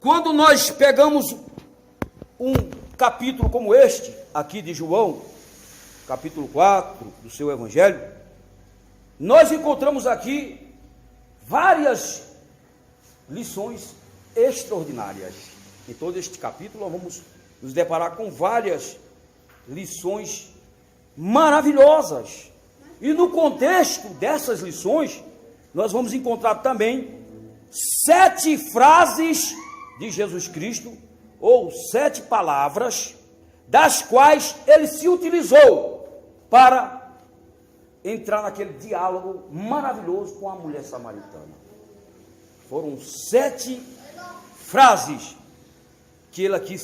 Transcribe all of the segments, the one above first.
quando nós pegamos um capítulo como este, aqui de João, capítulo 4 do seu Evangelho, nós encontramos aqui várias lições extraordinárias. Em todo este capítulo nós vamos nos deparar com várias lições maravilhosas. E no contexto dessas lições, nós vamos encontrar também 7 frases de Jesus Cristo, ou 7 palavras, das quais ele se utilizou para entrar naquele diálogo maravilhoso com a mulher samaritana. Foram 7 frases que ele aqui,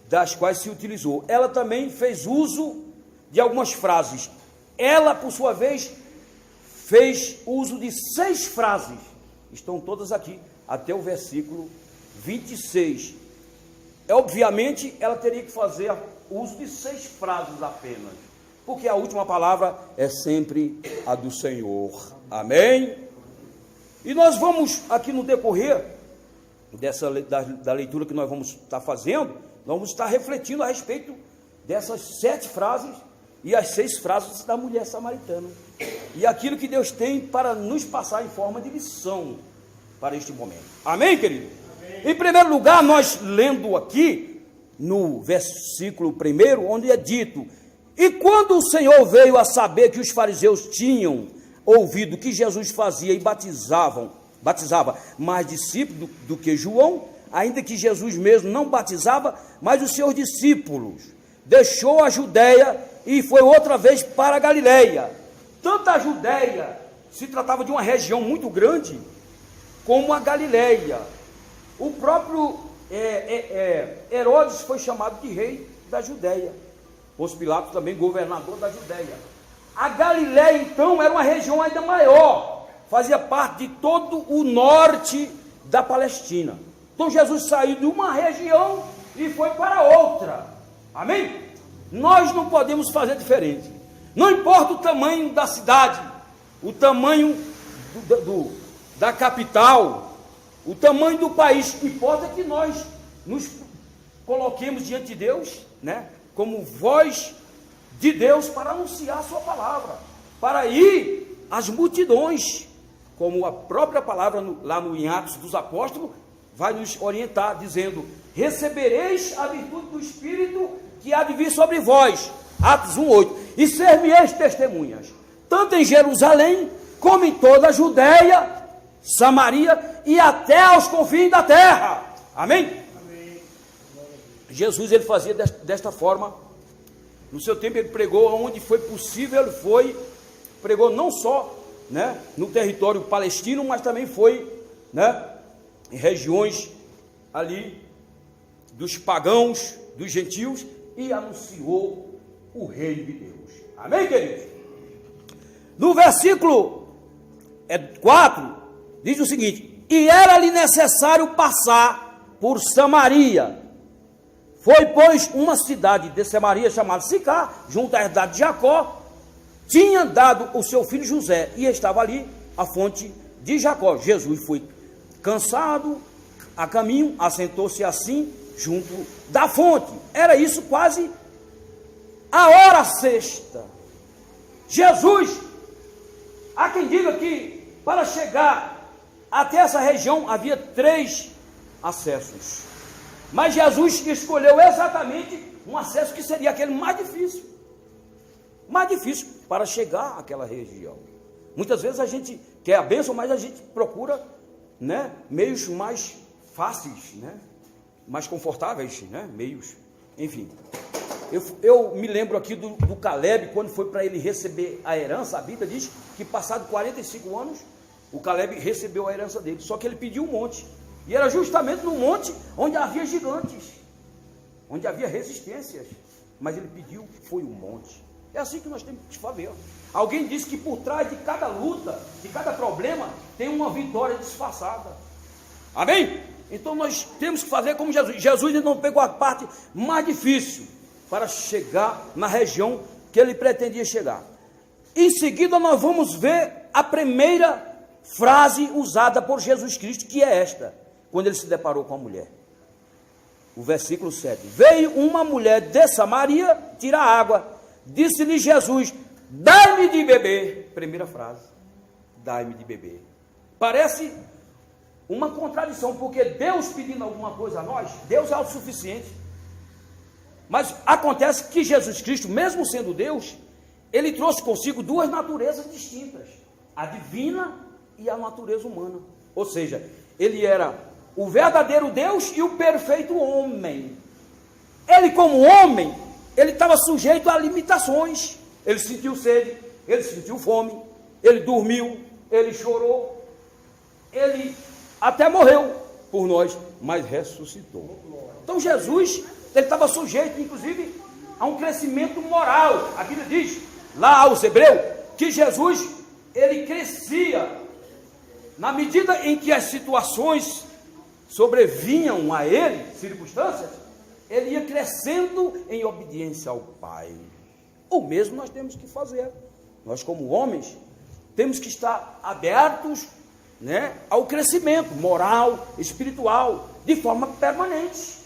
das quais se utilizou. Ela também fez uso de algumas frases. Ela, por sua vez, fez uso de 6 frases. Estão todas aqui, até o versículo 26. Obviamente, ela teria que fazer uso de 6 frases apenas, porque a última palavra é sempre a do Senhor. Amém? E nós vamos, aqui no decorrer da leitura que nós vamos estar fazendo, nós vamos estar refletindo a respeito dessas 7 frases e as 6 frases da mulher samaritana. E aquilo que Deus tem para nos passar em forma de lição para este momento. Amém, querido? Amém. Em primeiro lugar, nós lendo aqui, no versículo 1, onde é dito: e quando o Senhor veio a saber que os fariseus tinham ouvido que Jesus fazia e batizava mais discípulos do que João, ainda que Jesus mesmo não batizava, mas os seus discípulos, deixou a Judeia e foi outra vez para a Galileia. Tanto a Judeia se tratava de uma região muito grande, como a Galileia. O próprio Herodes foi chamado de rei da Judeia, Pôncio Pilatos também governador da Judeia. A Galileia, então, era uma região ainda maior, fazia parte de todo o norte da Palestina. Então Jesus saiu de uma região e foi para outra. Amém? Nós não podemos fazer diferente. Não importa o tamanho da cidade, o tamanho da capital, o tamanho do país, importa que nós nos coloquemos diante de Deus, né, como voz de Deus para anunciar a sua palavra, para ir às multidões, como a própria palavra lá no Atos dos Apóstolos vai nos orientar, dizendo: recebereis a virtude do Espírito que há de vir sobre vós, Atos 1:8, e ser-me-eis testemunhas, tanto em Jerusalém, como em toda a Judeia, Samaria e até aos confins da terra. Amém? Amém. Jesus, ele fazia desta forma. No seu tempo ele pregou onde foi possível, ele pregou não só, né, no território palestino, mas também foi, né, em regiões ali dos pagãos, dos gentios, e anunciou o reino de Deus. Amém, queridos? No versículo 4, diz o seguinte: e era-lhe necessário passar por Samaria. Foi, pois, uma cidade de Samaria chamada Sicar, junto à herdade de Jacó, tinha dado o seu filho José, e estava ali a fonte de Jacó. Jesus foi cansado, a caminho, assentou-se assim, junto da fonte. Era isso quase a hora sexta. Jesus, há quem diga que para chegar até essa região havia 3 acessos, mas Jesus escolheu exatamente um acesso que seria aquele mais difícil para chegar àquela região. Muitas vezes a gente quer a bênção, mas a gente procura, né, meios mais fáceis, né, mais confortáveis, né, meios, enfim. Eu me lembro aqui do Caleb, quando foi para ele receber a herança. A Bíblia diz que passado 45 anos, o Caleb recebeu a herança dele, só que ele pediu um monte, e era justamente no monte onde havia gigantes, onde havia resistências, mas ele pediu, foi um monte. É assim que nós temos que fazer. Alguém disse que por trás de cada luta, de cada problema, tem uma vitória disfarçada. Amém? Então nós temos que fazer como Jesus. Jesus não pegou a parte mais difícil para chegar na região que ele pretendia chegar. Em seguida nós vamos ver a primeira frase usada por Jesus Cristo, que é esta, quando ele se deparou com a mulher. o versículo 7. Veio uma mulher de Samaria tirar água. Disse-lhe Jesus: dai-me de beber. Primeira frase: dai-me de beber. Parece uma contradição, porque Deus pedindo alguma coisa a nós, Deus é autossuficiente. Mas acontece que Jesus Cristo, mesmo sendo Deus, ele trouxe consigo duas naturezas distintas: a divina e a natureza humana. Ou seja, ele era o verdadeiro Deus e o perfeito homem. Ele, como homem, ele estava sujeito a limitações. Ele sentiu sede, ele sentiu fome, ele dormiu, ele chorou, ele até morreu por nós, mas ressuscitou. Então Jesus, ele estava sujeito, inclusive, a um crescimento moral. A Bíblia diz, lá aos Hebreus, que Jesus, ele crescia na medida em que as situações sobrevinham a ele, circunstâncias, ele ia crescendo em obediência ao Pai. O mesmo nós temos que fazer. Nós, como homens, temos que estar abertos, né, ao crescimento moral, espiritual, de forma permanente.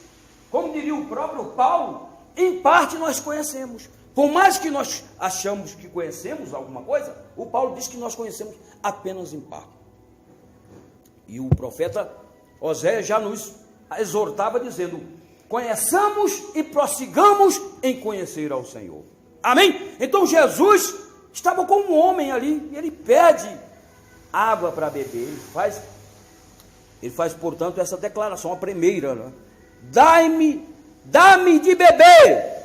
Como diria o próprio Paulo, em parte nós conhecemos. Por mais que nós achamos que conhecemos alguma coisa, o Paulo diz que nós conhecemos apenas em parte. E o profeta Oséias já nos exortava dizendo: conheçamos e prossigamos em conhecer ao Senhor. Amém? Então Jesus estava como um homem ali, e ele pede água para beber. Ele faz, portanto, essa declaração, a primeira, né? Dá-me de beber.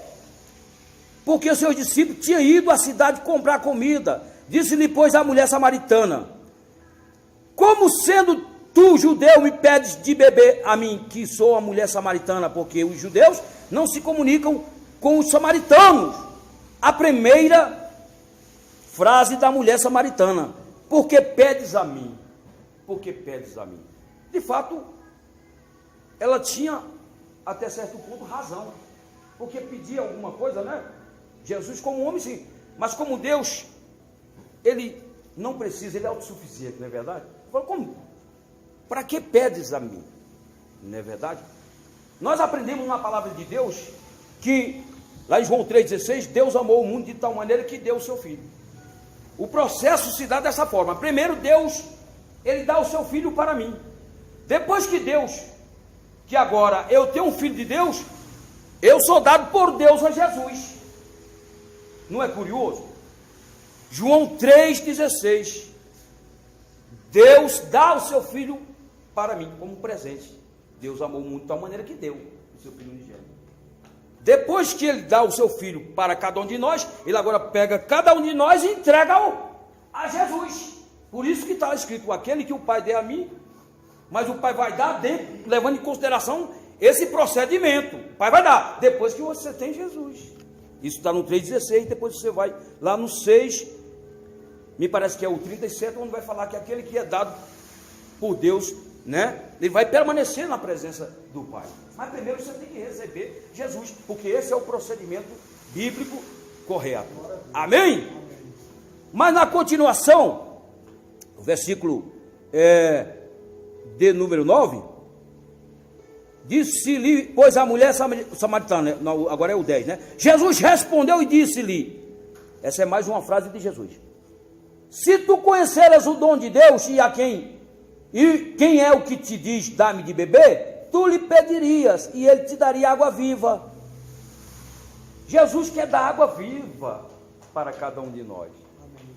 Porque os seus discípulos tinham ido à cidade comprar comida. Disse-lhe, pois, a mulher samaritana: como sendo tu, judeu, me pedes de beber a mim, que sou a mulher samaritana? Porque os judeus não se comunicam com os samaritanos. A primeira frase da mulher samaritana: por que pedes a mim? Por que pedes a mim? De fato, ela tinha até certo ponto razão, porque pedia alguma coisa, né? Jesus como homem sim, mas como Deus, ele não precisa, ele é autossuficiente, não é verdade? Falou, como? Para que pedes a mim? Não é verdade? Nós aprendemos na palavra de Deus que, lá em João 3,16, Deus amou o mundo de tal maneira que deu o seu filho. O processo se dá dessa forma: primeiro Deus, ele dá o seu filho para mim. Depois que agora eu tenho um filho de Deus, eu sou dado por Deus a Jesus. Não é curioso? João 3,16, Deus dá o seu filho para mim como presente. Deus amou o mundo de tal maneira que deu o seu filho unigênito. Depois que ele dá o seu filho para cada um de nós, ele agora pega cada um de nós e entrega a Jesus. Por isso que está escrito: aquele que o Pai der a mim, mas o Pai vai dar dentro, levando em consideração esse procedimento. O Pai vai dar depois que você tem Jesus. Isso está no 3,16, depois você vai lá no 6, me parece que é o 37, onde vai falar que aquele que é dado por Deus, né, ele vai permanecer na presença do Pai. Mas primeiro você tem que receber Jesus, porque esse é o procedimento bíblico correto. Amém? Mas na continuação, o versículo de número 9, disse-lhe, pois a mulher samaritana, não, agora é o 10, né? Jesus respondeu e disse-lhe, essa é mais uma frase de Jesus: se tu conheceras o dom de Deus e quem é o que te diz, dá-me de beber, tu lhe pedirias e ele te daria água viva. Jesus quer dar água viva para cada um de nós.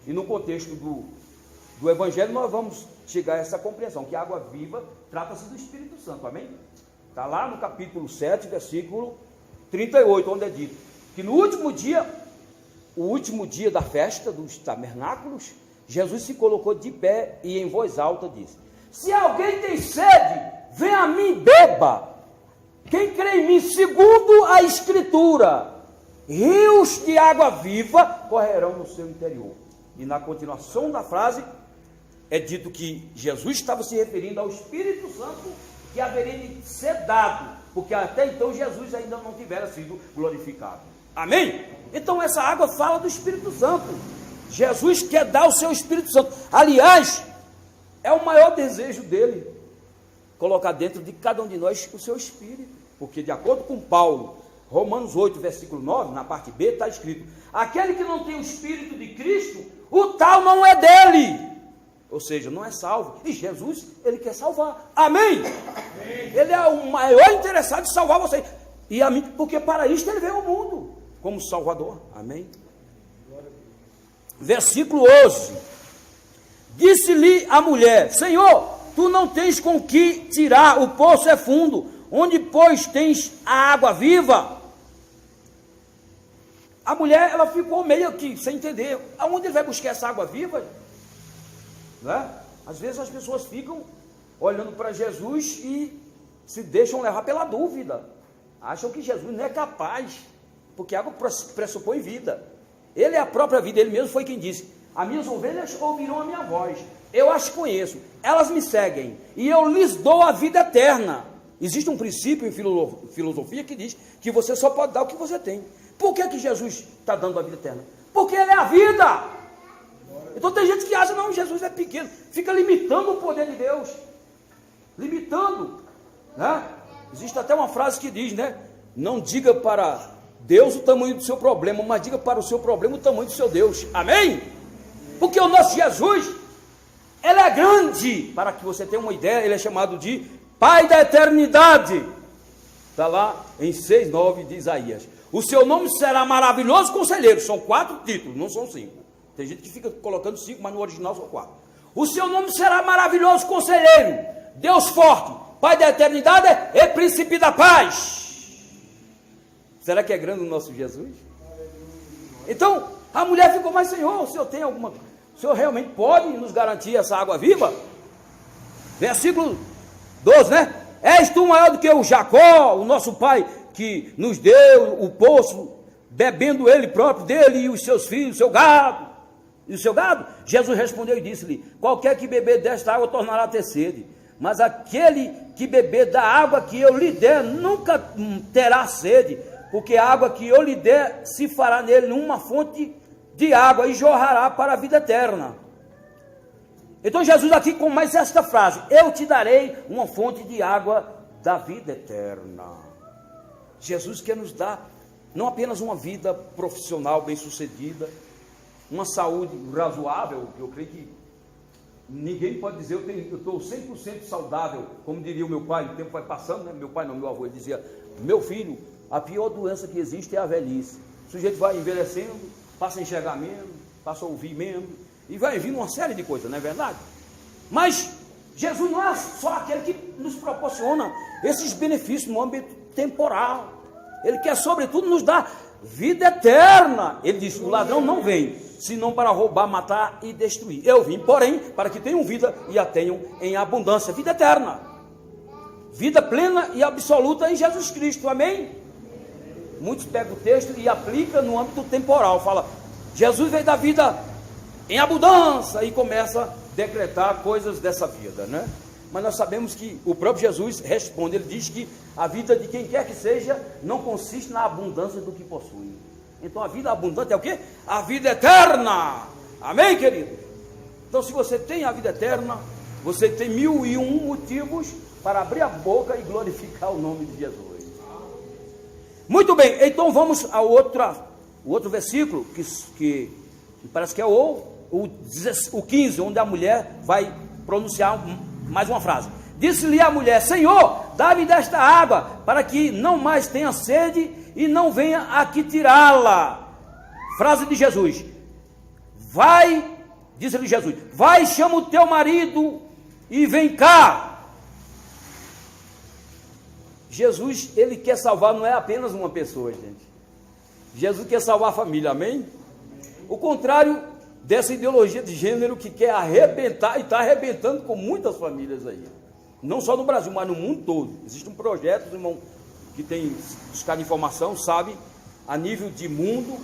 E no contexto do Evangelho nós vamos chegar a essa compreensão, que a água viva trata-se do Espírito Santo, amém? Está lá no capítulo 7, versículo 38, onde é dito que no último dia da festa dos tabernáculos, Jesus se colocou de pé e em voz alta disse: se alguém tem sede, vem a mim, beba. Quem crê em mim, segundo a Escritura, rios de água viva correrão no seu interior. E na continuação da frase é dito que Jesus estava se referindo ao Espírito Santo que haveria de ser dado, porque até então Jesus ainda não tivera sido glorificado. Amém? Então essa água fala do Espírito Santo. Jesus quer dar o seu Espírito Santo. Aliás, é o maior desejo dele, colocar dentro de cada um de nós o seu Espírito. Porque de acordo com Paulo, Romanos 8, versículo 9, na parte B, está escrito: aquele que não tem o Espírito de Cristo, o tal não é dele. Ou seja, não é salvo. E Jesus, ele quer salvar. Amém? Ele é o maior interessado em salvar você e a mim, porque para isto ele veio ao mundo como Salvador. Amém? Versículo 11: disse-lhe a mulher: Senhor, tu não tens com que tirar, o poço é fundo, onde pois tens a água viva? A mulher, ela ficou meio que sem entender, aonde ele vai buscar essa água viva? Não é? Às vezes as pessoas ficam olhando para Jesus e se deixam levar pela dúvida, acham que Jesus não é capaz, porque a água pressupõe vida. Ele é a própria vida, ele mesmo foi quem disse: as minhas ovelhas ouvirão a minha voz, eu as conheço, elas me seguem, e eu lhes dou a vida eterna. Existe um princípio em filosofia que diz que você só pode dar o que você tem. Por que Jesus está dando a vida eterna? Porque ele é a vida. Então tem gente que acha, não, Jesus é pequeno, fica limitando o poder de Deus, limitando, né? Existe até uma frase que diz, né? Não diga para Deus o tamanho do seu problema, mas diga para o seu problema o tamanho do seu Deus. Amém? Porque o nosso Jesus, ele é grande. Para que você tenha uma ideia, ele é chamado de Pai da eternidade. Está lá em 6:9 de Isaías. O seu nome será maravilhoso conselheiro. São 4 títulos, não são 5. Tem gente que fica colocando 5, mas no original são 4. O seu nome será maravilhoso conselheiro, Deus forte, Pai da eternidade e príncipe da paz. Será que é grande o nosso Jesus? Então, a mulher ficou: mas Senhor, o Senhor tem alguma... O Senhor realmente pode nos garantir essa água viva? Versículo 12, né? És tu maior do que o Jacó, o nosso pai, que nos deu o poço, bebendo ele próprio dele e os seus filhos, o seu gado. E o seu gado? Jesus respondeu e disse-lhe: qualquer que beber desta água tornará a ter sede, mas aquele que beber da água que eu lhe der nunca terá sede, porque a água que eu lhe der se fará nele uma fonte de água e jorrará para a vida eterna. Então Jesus aqui começa esta frase: eu te darei uma fonte de água da vida eterna. Jesus quer nos dar não apenas uma vida profissional bem-sucedida, uma saúde razoável, que eu creio que ninguém pode dizer eu estou 100% saudável, como diria o meu pai. O tempo vai passando, né? Meu pai não, meu avô, ele dizia: meu filho, a pior doença que existe é a velhice. O sujeito vai envelhecendo, passa a enxergar menos, passa a ouvir menos, e vai vindo uma série de coisas, não é verdade? Mas Jesus não é só aquele que nos proporciona esses benefícios no âmbito temporal. Ele quer sobretudo nos dar vida eterna. Ele diz: o ladrão não vem senão para roubar, matar e destruir. Eu vim, porém, para que tenham vida e a tenham em abundância. Vida eterna, vida plena e absoluta em Jesus Cristo. Amém? Muitos pegam o texto e aplicam no âmbito temporal. Fala: Jesus veio dar vida em abundância, e começa a decretar coisas dessa vida, né? Mas nós sabemos que o próprio Jesus responde. Ele diz que a vida de quem quer que seja não consiste na abundância do que possui. Então a vida abundante é o quê? A vida eterna. Amém, querido? Então, se você tem a vida eterna, você tem 1001 motivos para abrir a boca e glorificar o nome de Jesus. Muito bem, então vamos ao outro versículo, que parece que é o 15, onde a mulher vai pronunciar mais uma frase. Disse-lhe a mulher: Senhor, dá-me desta água, para que não mais tenha sede e não venha aqui tirá-la. Frase de Jesus: vai, disse-lhe Jesus, vai, chama o teu marido e vem cá. Jesus, ele quer salvar, não é apenas uma pessoa, gente. Jesus quer salvar a família, amém? O contrário dessa ideologia de gênero que quer arrebentar, e está arrebentando com muitas famílias aí. Não só no Brasil, mas no mundo todo. Existe um projeto, irmão, que tem buscado informação, sabe, a nível de mundo,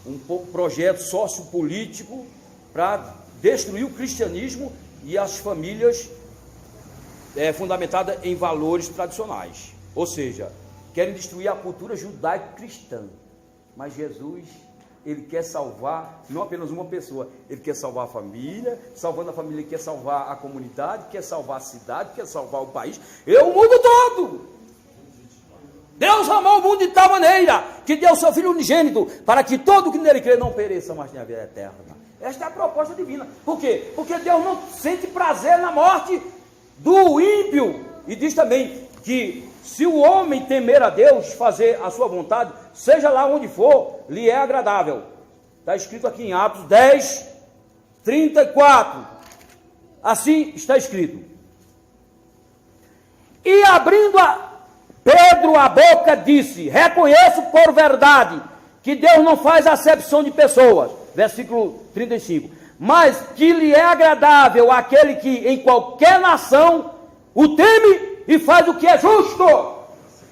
um projeto sociopolítico para destruir o cristianismo e as famílias fundamentadas em valores tradicionais. Ou seja, querem destruir a cultura judaico-cristã. Mas Jesus, ele quer salvar não apenas uma pessoa, ele quer salvar a família. Salvando a família, ele quer salvar a comunidade, quer salvar a cidade, quer salvar o país e o mundo todo. Deus amou o mundo de tal maneira que deu o seu Filho unigênito, para que todo que nele crê não pereça, mas tenha vida eterna. Esta é a proposta divina. Por quê? Porque Deus não sente prazer na morte do ímpio. E diz também que se o homem temer a Deus, fazer a sua vontade, seja lá onde for, lhe é agradável. Está escrito aqui em Atos 10, 34. Assim está escrito. E abrindo Pedro a boca, disse: reconheço por verdade que Deus não faz acepção de pessoas. Versículo 35. Mas que lhe é agradável aquele que em qualquer nação o teme e faz o que é justo.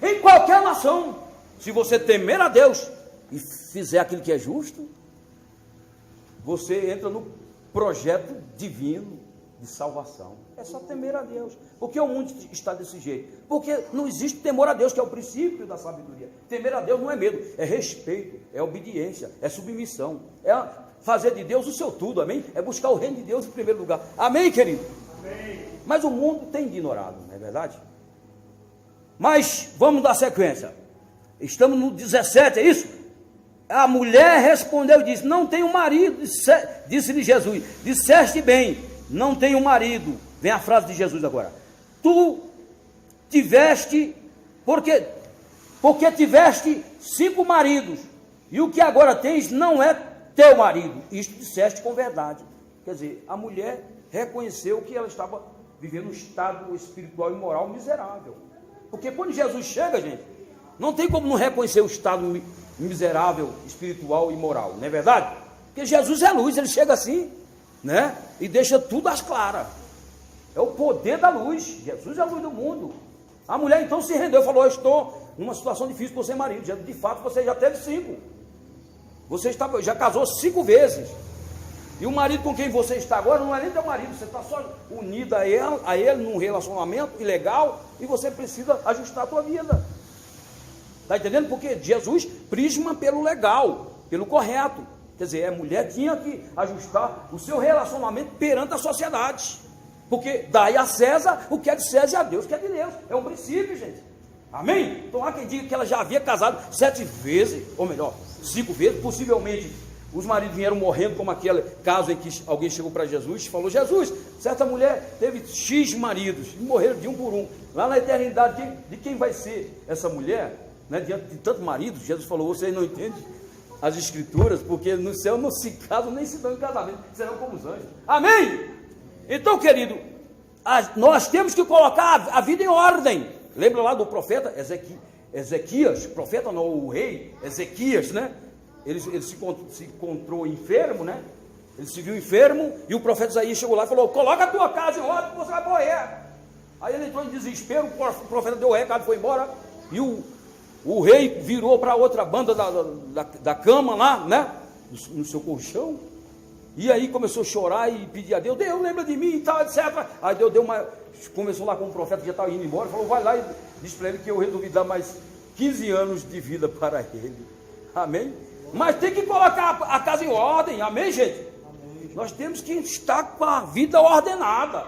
Em qualquer nação. Se você temer a Deus e fizer aquilo que é justo, você entra no projeto divino de salvação. É só temer a Deus. Por que o mundo está desse jeito? Porque não existe temor a Deus, que é o princípio da sabedoria. Temer a Deus não é medo, é respeito, é obediência, é submissão, é fazer de Deus o seu tudo, amém? É buscar o reino de Deus em primeiro lugar, amém, querido? Amém. Mas o mundo tem ignorado, não é verdade? Mas vamos dar sequência. Estamos no 17, é isso? A mulher respondeu e disse: não tenho marido. Disse-lhe Jesus: disseste bem, não tenho marido. Vem a frase de Jesus agora. Tu tiveste, porque tiveste 5 maridos, e o que agora tens não é teu marido. Isto disseste com verdade. Quer dizer, a mulher reconheceu que ela estava vivendo um estado espiritual e moral miserável. Porque quando Jesus chega, gente, não tem como não reconhecer o estado miserável, espiritual e moral, não é verdade? Porque Jesus é luz, ele chega assim, né? E deixa tudo às claras. É o poder da luz. Jesus é a luz do mundo. A mulher então se rendeu e falou: eu estou numa situação difícil por ser marido. De fato, você já teve 5. Você já casou 5 vezes. E o marido com quem você está agora não é nem teu marido. Você está só unida a ele num relacionamento ilegal, e você precisa ajustar a tua vida. Está entendendo? Porque Jesus prisma pelo legal, pelo correto. Quer dizer, a mulher tinha que ajustar o seu relacionamento perante a sociedade. Porque dai a César o que é de César e a Deus o que é de Deus. É um princípio, gente. Amém? Então há quem diga que ela já havia casado 7 vezes, ou melhor, 5 vezes. Possivelmente os maridos vieram morrendo, como aquele caso em que alguém chegou para Jesus e falou: Jesus, certa mulher teve X maridos e morreram de um por um. Lá na eternidade, de quem vai ser essa mulher? Né, diante de tantos maridos, Jesus falou: vocês não entendem as escrituras, porque no céu não se casam nem se dão em casamento, serão como os anjos. Amém? Então, querido, nós temos que colocar a vida em ordem. Lembra lá do profeta Ezequias, profeta não, o rei Ezequias, né? Ele se encontrou enfermo, né? Ele se viu enfermo, e o profeta Isaías chegou lá e falou: coloca a tua casa em ordem, que você vai morrer. Aí ele entrou em desespero, o profeta deu o recado, foi embora, e o rei virou para outra banda da cama lá, né? No seu colchão. E aí começou a chorar e pedir a Deus: Deus, lembra de mim e tal, etc. Aí Deus começou lá com o profeta que já estava indo embora, falou: vai lá e diz para ele que eu resolvi dar mais 15 anos de vida para ele. Amém? Mas tem que colocar a casa em ordem, amém, gente? Amém. Nós temos que estar com a vida ordenada,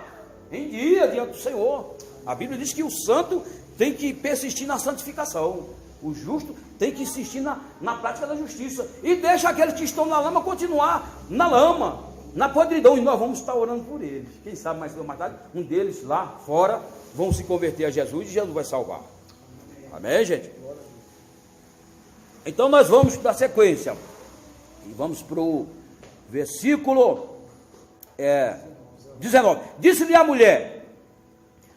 em dia, diante do Senhor. A Bíblia diz que o santo tem que persistir na santificação. O justo tem que insistir na prática da justiça. E deixa aqueles que estão na lama continuar na lama, na podridão. E nós vamos estar orando por eles. Quem sabe mais tarde, um deles lá fora vão se converter a Jesus e Jesus vai salvar. Amém, gente? Então nós vamos dar sequência. E vamos para o versículo 19. Disse-lhe a mulher: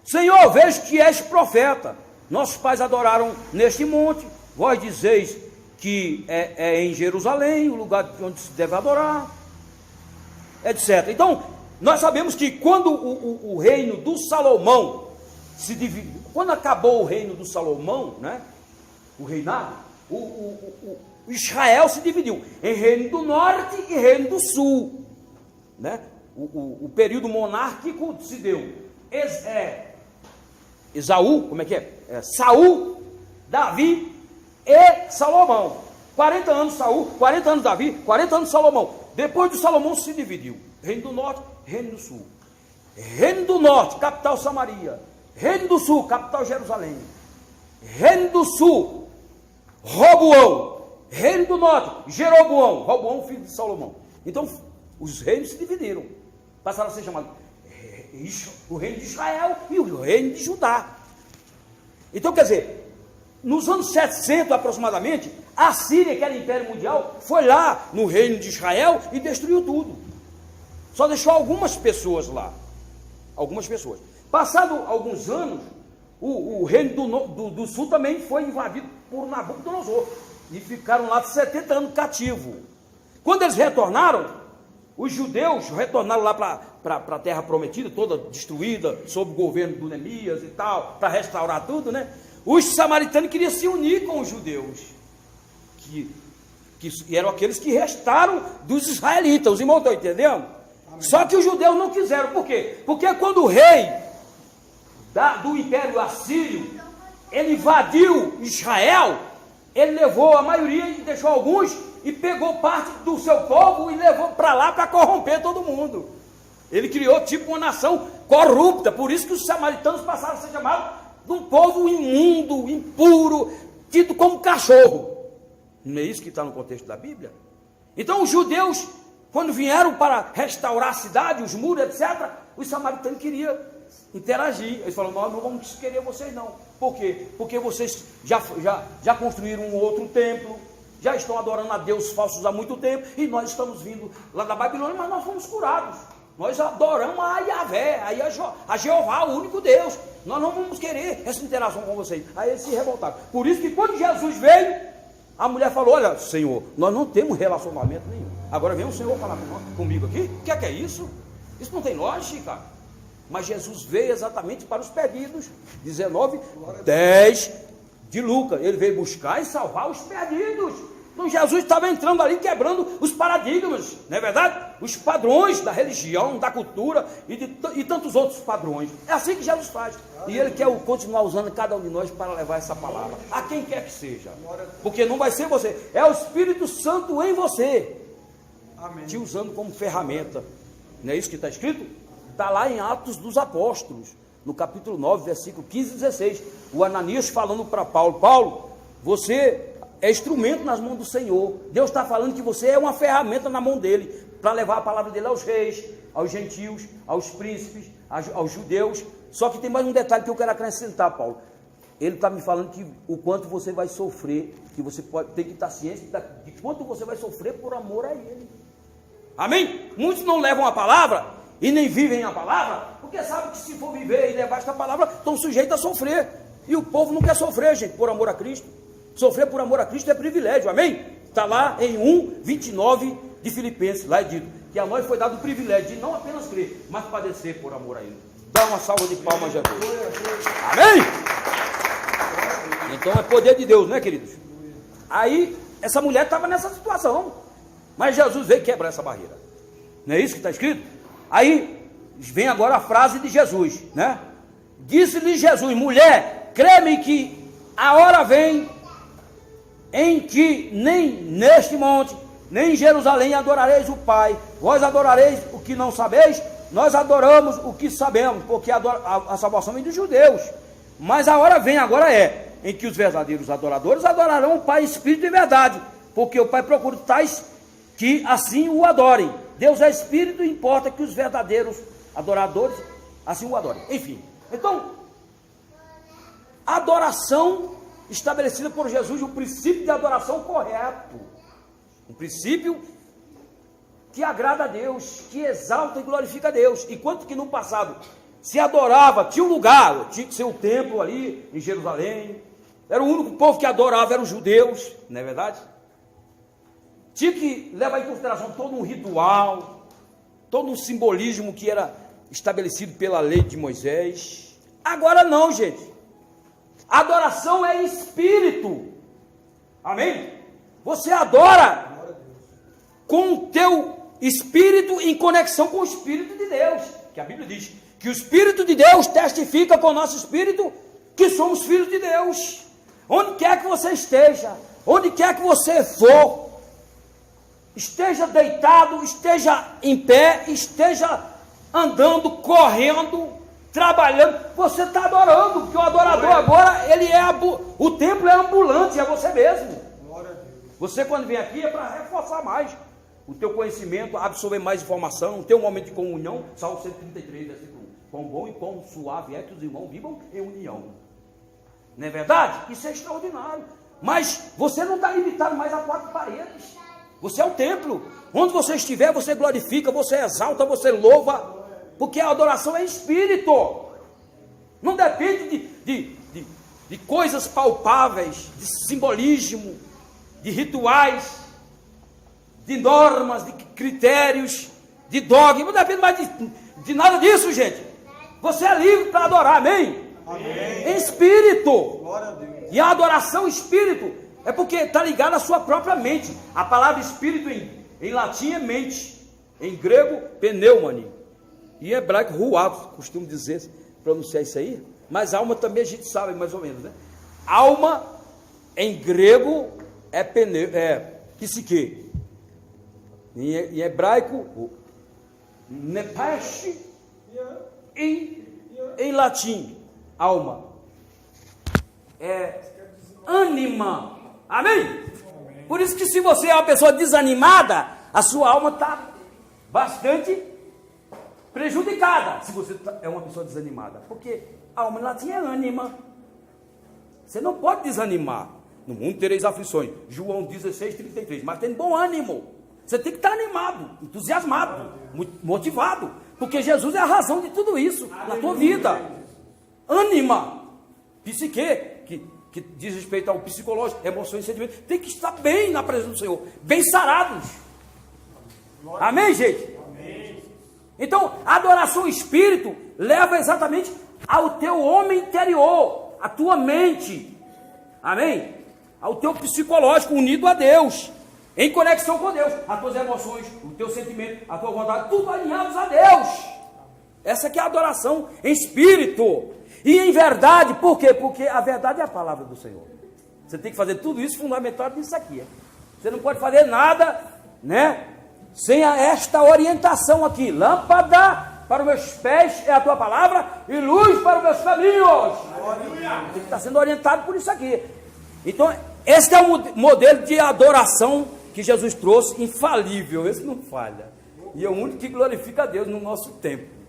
Senhor, vejo que és profeta. Nossos pais adoraram neste monte, vós dizeis que é em Jerusalém, o lugar onde se deve adorar, etc. Então, nós sabemos que quando o reino do Salomão se dividiu, quando acabou o reino do Salomão, né, o reinado, o Israel se dividiu em reino do norte e reino do sul, né? O período monárquico se deu Esaú, como é que é? Saul, Davi e Salomão. 40 anos Saul, 40 anos Davi, 40 anos Salomão. Depois de Salomão se dividiu: reino do norte, reino do sul. Reino do norte, capital Samaria. Reino do sul, capital Jerusalém. Reino do Sul, Roboão. Reino do Norte, Jeroboão. Roboão, filho de Salomão. Então, os reinos se dividiram. Passaram a ser chamados o reino de Israel e o reino de Judá. Então, quer dizer, nos anos 700 aproximadamente, a Síria, que era império mundial, foi lá no reino de Israel e destruiu tudo. Só deixou algumas pessoas lá. Algumas pessoas. Passado alguns anos, o reino do sul também foi invadido por Nabucodonosor. E ficaram lá 70 anos cativos. Quando eles retornaram, os judeus retornaram lá para a terra prometida, toda destruída, sob o governo do Neemias e tal, para restaurar tudo, né? Os samaritanos queriam se unir com os judeus, que eram aqueles que restaram dos israelitas. Os irmãos estão entendendo? Amém. Só que os judeus não quiseram. Por quê? Porque quando o rei do império assírio, ele invadiu Israel, ele levou a maioria e deixou alguns, e pegou parte do seu povo e levou para lá para corromper todo mundo. Ele criou tipo uma nação corrupta. Por isso que os samaritanos passaram a ser chamados de um povo imundo, impuro, tido como cachorro. Não é isso que está no contexto da Bíblia? Então os judeus, quando vieram para restaurar a cidade, os muros, etc., os samaritanos queriam interagir. Eles falaram: nós não vamos querer vocês não. Por quê? Porque vocês já construíram um outro templo, já estão adorando a deuses falsos há muito tempo, e nós estamos vindo lá da Babilônia, mas nós fomos curados. Nós adoramos a Yahvé, a Jeová, o único Deus. Nós não vamos querer essa interação com vocês. Aí eles se revoltaram. Por isso que quando Jesus veio, a mulher falou: olha, Senhor, nós não temos relacionamento nenhum. Agora vem o Senhor falar comigo aqui? O que é isso? Isso não tem lógica. Mas Jesus veio exatamente para os perdidos. 19:10 de Lucas. Ele veio buscar e salvar os perdidos. Então Jesus estava entrando ali, quebrando os paradigmas, não é verdade? Os padrões da religião, da cultura e tantos outros padrões. É assim que Jesus faz. E Ele quer continuar usando cada um de nós para levar essa palavra a quem quer que seja. Porque não vai ser você, é o Espírito Santo em você. Amém. Te usando como ferramenta. Não é isso que está escrito? Está lá em Atos dos Apóstolos, no capítulo 9, versículo 15 e 16. O Ananias falando para Paulo: Paulo, você é instrumento nas mãos do Senhor. Deus está falando que você é uma ferramenta na mão dele, para levar a palavra dele aos reis, aos gentios, aos príncipes, aos judeus. Só que tem mais um detalhe que eu quero acrescentar, Paulo. Ele está me falando que o quanto você vai sofrer, que você tem que estar ciente de quanto você vai sofrer por amor a ele. Amém? Muitos não levam a palavra e nem vivem a palavra, porque sabem que se for viver e levar esta palavra, estão sujeitos a sofrer. E o povo não quer sofrer, gente, por amor a Cristo. Sofrer por amor a Cristo é privilégio, amém? Está lá em 1:29 de Filipenses, lá é dito que a nós foi dado o privilégio de não apenas crer, mas padecer por amor a Ele. Dá uma salva de palmas a Jesus. Amém? Então é poder de Deus, né, queridos? Aí, essa mulher estava nessa situação, mas Jesus veio quebrar essa barreira. Não é isso que está escrito? Aí, vem agora a frase de Jesus, né? Disse-lhe Jesus: mulher, crê-me que a hora vem em que nem neste monte, nem em Jerusalém adorareis o Pai. Vós adorareis o que não sabeis, nós adoramos o que sabemos, porque a salvação vem dos judeus. Mas a hora vem, agora é, em que os verdadeiros adoradores adorarão o Pai em espírito e verdade, porque o Pai procura tais que assim o adorem. Deus é espírito e importa que os verdadeiros adoradores assim o adorem. Enfim, então, adoração estabelecida por Jesus, o princípio de adoração correto, um princípio que agrada a Deus, que exalta e glorifica a Deus. Enquanto que no passado se adorava, tinha um lugar, tinha que ser o templo ali em Jerusalém, era o único povo que adorava, eram os judeus, não é verdade? Tinha que levar em consideração todo um ritual, todo um simbolismo que era estabelecido pela lei de Moisés. Agora não, gente. Adoração é espírito. Amém? Você adora com o teu espírito em conexão com o Espírito de Deus. Que a Bíblia diz que o Espírito de Deus testifica com o nosso espírito que somos filhos de Deus. Onde quer que você esteja, onde quer que você for, esteja deitado, esteja em pé, esteja andando, correndo, trabalhando, você está adorando, porque o adorador agora, ele é o templo é ambulante, é você mesmo. Você quando vem aqui é para reforçar mais o teu conhecimento, absorver mais informação, ter um momento de comunhão. Salmo 133, versículo 1. Quão bom e quão suave é que os irmãos vivam em união. Não é verdade? Isso é extraordinário. Mas você não está limitado mais a 4 paredes. Você é o templo. Onde você estiver, você glorifica, você exalta, você louva. Porque a adoração é espírito. Não depende de coisas palpáveis, de simbolismo, de rituais, de normas, de critérios, de dogma. Não depende mais de nada disso, gente. Você é livre para adorar, amém? Amém. Em espírito. Glória a Deus. E a adoração espírito é porque está ligada à sua própria mente. A palavra espírito em latim é mente, em grego pneumani, e em hebraico ruach, costumo dizer, pronunciar isso aí. Mas alma também a gente sabe mais ou menos, né? Alma em grego é psique, em hebraico nepesh, em latim alma é ânima, amém? Por isso que se você é uma pessoa desanimada, a sua alma está bastante prejudicada, se você é uma pessoa desanimada, porque alma em latim é ânima. Você não pode desanimar. No mundo tereis aflições, João 16:33, mas tem bom ânimo. Você tem que estar animado, entusiasmado, motivado, porque Jesus é a razão de tudo isso na tua vida. Ânima, psique, que diz respeito ao psicológico, emoções e sentimentos, tem que estar bem na presença do Senhor, bem sarados. Amém, gente? Amém. Então, a adoração espírito leva exatamente ao teu homem interior, à tua mente, amém? Ao teu psicológico unido a Deus, em conexão com Deus, as tuas emoções, o teu sentimento, a tua vontade, tudo alinhados a Deus. Essa que é a adoração em espírito e em verdade. Por quê? Porque a verdade é a palavra do Senhor. Você tem que fazer tudo isso fundamentado nisso aqui. Você não pode fazer nada, né, sem esta orientação aqui. Lâmpada para os meus pés é a tua palavra e luz para os meus caminhos. Tem que estar sendo orientado por isso aqui. Então, este é o modelo de adoração que Jesus trouxe, infalível, esse não falha. E é o único que glorifica a Deus no nosso tempo.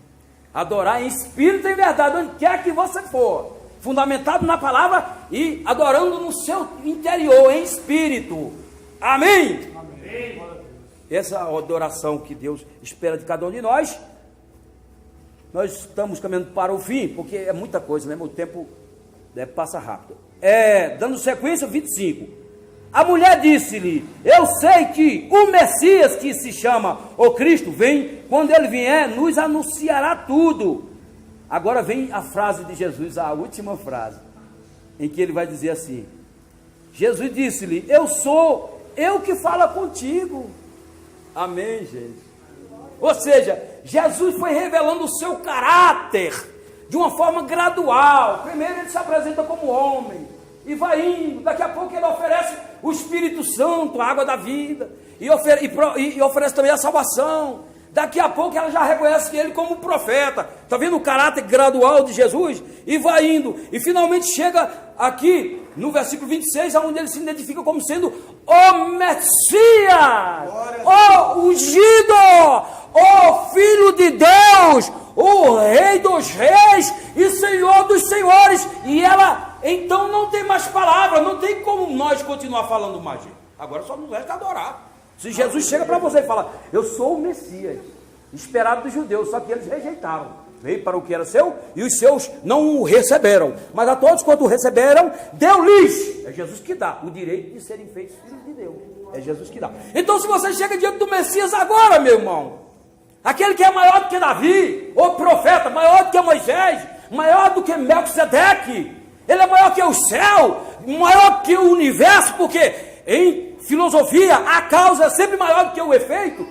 Adorar em espírito e em verdade, onde quer que você for, fundamentado na palavra e adorando no seu interior, em espírito. Amém? Amém. Essa adoração que Deus espera de cada um de nós. Nós estamos caminhando para o fim, porque é muita coisa, né? O tempo passa rápido. Dando sequência, 25. A mulher disse-lhe: eu sei que o Messias, que se chama o Cristo, vem. Quando ele vier, nos anunciará tudo. Agora vem a frase de Jesus, a última frase, em que ele vai dizer assim: Jesus disse-lhe: eu sou eu que falo contigo. Amém, gente? Ou seja, Jesus foi revelando o seu caráter de uma forma gradual. Primeiro ele se apresenta como homem e vai indo. Daqui a pouco ele oferece o Espírito Santo, a água da vida, e oferece também a salvação. Daqui a pouco ela já reconhece ele como profeta. Está vendo o caráter gradual de Jesus? E vai indo. E finalmente chega aqui no versículo 26, onde ele se identifica como sendo o Messias, o ungido, o Filho de Deus, o Rei dos Reis e Senhor dos Senhores. E ela então não tem mais palavras, não tem como nós continuar falando mais. Agora só nos resta adorar. Se Jesus chega para você e fala: eu sou o Messias, esperado dos judeus, só que eles rejeitaram. Veio para o que era seu e os seus não o receberam. Mas a todos quanto o receberam, deu-lhes. É Jesus que dá o direito de serem feitos filhos de Deus. É Jesus que dá. Então, se você chega diante do Messias agora, meu irmão, aquele que é maior do que Davi, o profeta, maior do que Moisés, maior do que Melquisedeque, ele é maior que o céu, maior que o universo, porque em filosofia a causa é sempre maior do que o efeito.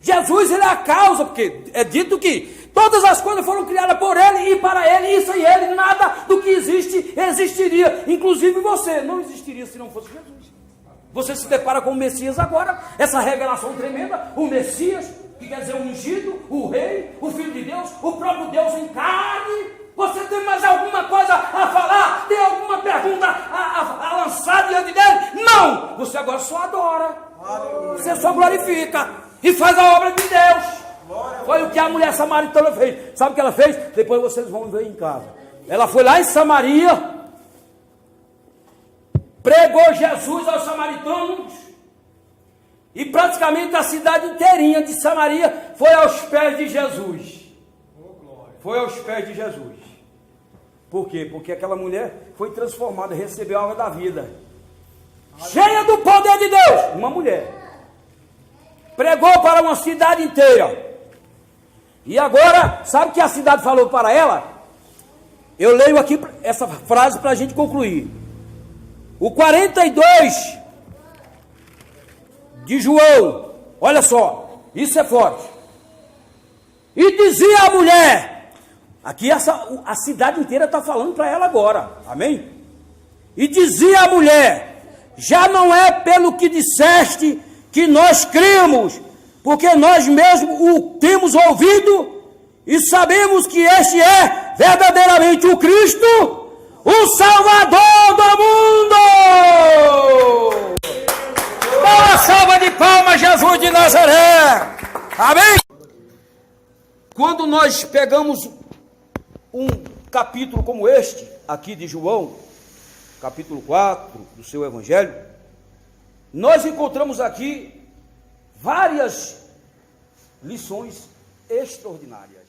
Jesus, ele é a causa, porque é dito que todas as coisas foram criadas por ele e para ele, e sem ele nada do que existe existiria, inclusive você não existiria se não fosse Jesus. Você se depara com o Messias agora, essa revelação tremenda, o Messias, que quer dizer o ungido, o rei, o Filho de Deus, o próprio Deus em carne. Você tem mais alguma coisa a falar? Tem alguma pergunta a lançar diante dele? Não! Você agora só adora. Você só glorifica e faz a obra de Deus. Foi o que a mulher samaritana fez. Sabe o que ela fez? Depois vocês vão ver em casa. Ela foi lá em Samaria, pregou Jesus aos samaritanos, e praticamente a cidade inteirinha de Samaria foi aos pés de Jesus. Foi aos pés de Jesus. Por quê? Porque aquela mulher foi transformada, recebeu a água da vida. Cheia do poder de Deus. Uma mulher. Pregou para uma cidade inteira. E agora, sabe o que a cidade falou para ela? Eu leio aqui essa frase para a gente concluir. O 42 de João, olha só, isso é forte. E dizia a mulher, aqui a cidade inteira está falando para ela agora, amém? E dizia a mulher, já não é pelo que disseste que nós cremos, porque nós mesmos o temos ouvido e sabemos que este é verdadeiramente o Cristo, o Salvador do mundo. Dá uma salva de palmas, Jesus de Nazaré. Amém? Quando nós pegamos um capítulo como este, aqui de João, capítulo 4 do seu Evangelho, nós encontramos aqui várias lições extraordinárias.